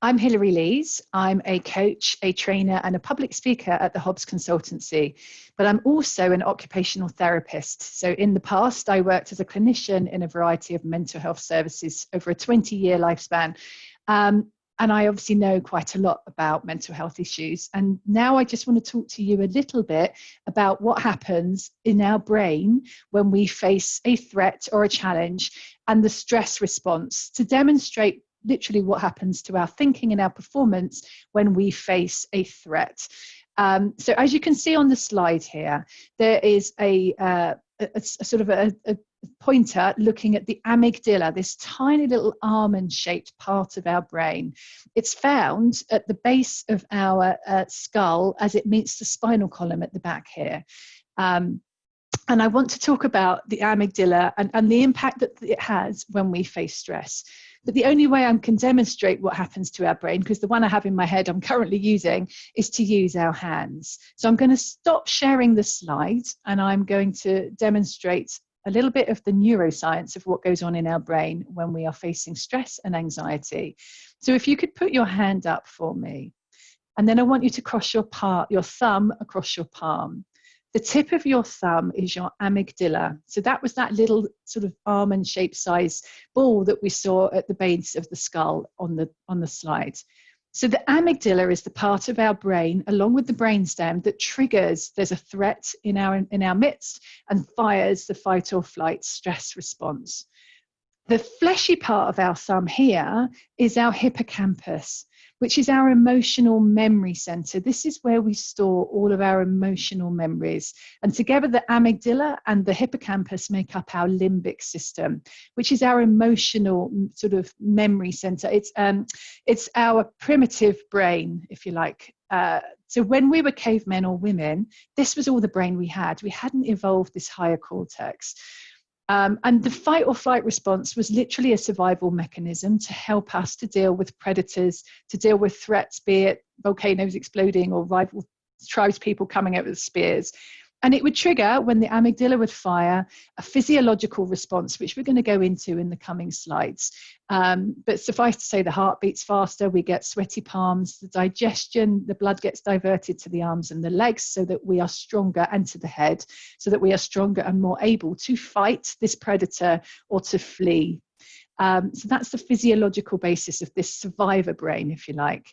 I'm Hilary Lees. I'm a coach, a trainer, and a public speaker at the Hobbs Consultancy, but I'm also an occupational therapist. So in the past, I worked as a clinician in a variety of mental health services over a 20-year lifespan. And I obviously know quite a lot about mental health issues. And now I just want to talk to you a little bit about what happens in our brain when we face a threat or a challenge and the stress response to demonstrate literally what happens to our thinking and our performance when we face a threat. So as you can see on the slide here, there is a sort of a pointer looking at the amygdala, this tiny little almond-shaped part of our brain. It's found at the base of our skull as it meets the spinal column at the back here. And I want to talk about the amygdala and the impact that it has when we face stress. But the only way I can demonstrate what happens to our brain, because the one I have in my head I'm currently using, is to use our hands. So I'm going to stop sharing the slide and I'm going to demonstrate a little bit of the neuroscience of what goes on in our brain when we are facing stress and anxiety. So if you could put your hand up for me, and then I want you to cross your thumb across your palm. The tip of your thumb is your amygdala. So that was that little sort of almond-shaped size ball that we saw at the base of the skull on the slide. So the amygdala is the part of our brain, along with the brainstem, that triggers there's a threat in our midst and fires the fight or flight stress response. The fleshy part of our thumb here is our hippocampus, which is our emotional memory center. This is where we store all of our emotional memories. And together, the amygdala and the hippocampus make up our limbic system, which is our emotional sort of memory center. It's our primitive brain, if you like. So when we were cavemen or women, this was all the brain we had. We hadn't evolved this higher cortex. And the fight or flight response was literally a survival mechanism to help us to deal with predators, to deal with threats, be it volcanoes exploding or rival tribespeople coming out with spears. And it would trigger, when the amygdala would fire, a physiological response, which we're going to go into in the coming slides. But suffice to say, the heart beats faster, we get sweaty palms, the digestion, the blood gets diverted to the arms and the legs so that we are stronger, and to the head, so that we are stronger and more able to fight this predator or to flee. So that's the physiological basis of this survivor brain, if you like.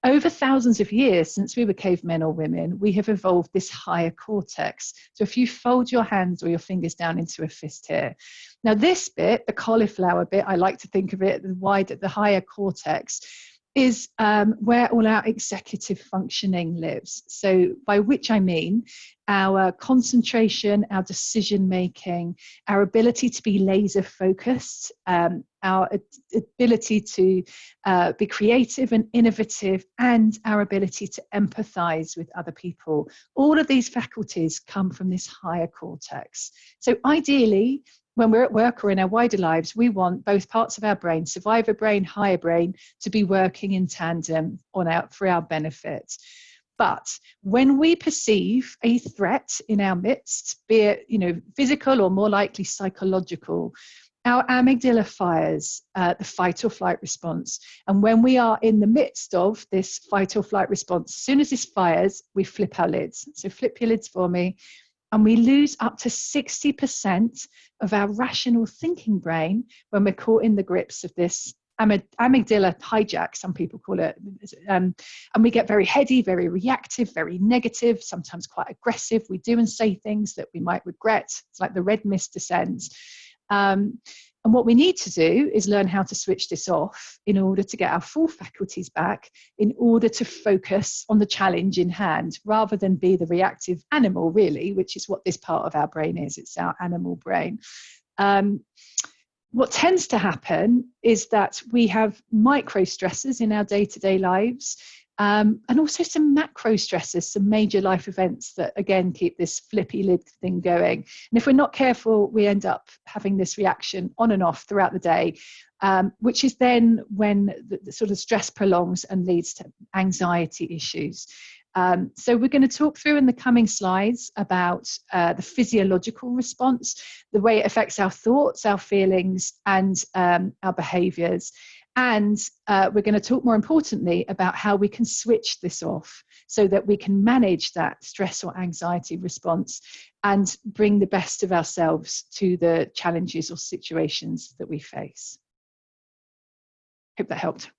Over thousands of years, since we were cavemen or women, we have evolved this higher cortex. So if you fold your hands or your fingers down into a fist here. Now this bit, the cauliflower bit, I like to think of it, the higher cortex, is where all our executive functioning lives. So by which I mean our concentration, our decision making, our ability to be laser focused, our ability to be creative and innovative, and our ability to empathize with other people. All of these faculties come from this higher cortex. So ideally, when we're at work or in our wider lives, we want both parts of our brain, survivor brain, higher brain, to be working in tandem for our benefit. But when we perceive a threat in our midst, be it physical or more likely psychological, our amygdala fires the fight or flight response. And when we are in the midst of this fight or flight response, as soon as this fires, we flip our lids. So flip your lids for me. And we lose up to 60% of our rational thinking brain when we're caught in the grips of this amygdala hijack, some people call it. And we get very heady, very reactive, very negative, sometimes quite aggressive. We do and say things that we might regret. It's like the red mist descends. And what we need to do is learn how to switch this off in order to get our full faculties back, in order to focus on the challenge in hand, rather than be the reactive animal, really, which is what this part of our brain is. It's our animal brain. What tends to happen is that we have micro stressors in our day-to-day lives, and also some macro stressors, some major life events that, again, keep this flippy lid thing going. And if we're not careful, we end up having this reaction on and off throughout the day, which is then when the sort of stress prolongs and leads to anxiety issues. So we're going to talk through in the coming slides about the physiological response, the way it affects our thoughts, our feelings, and our behaviours. And we're going to talk more importantly about how we can switch this off so that we can manage that stress or anxiety response and bring the best of ourselves to the challenges or situations that we face. Hope that helped.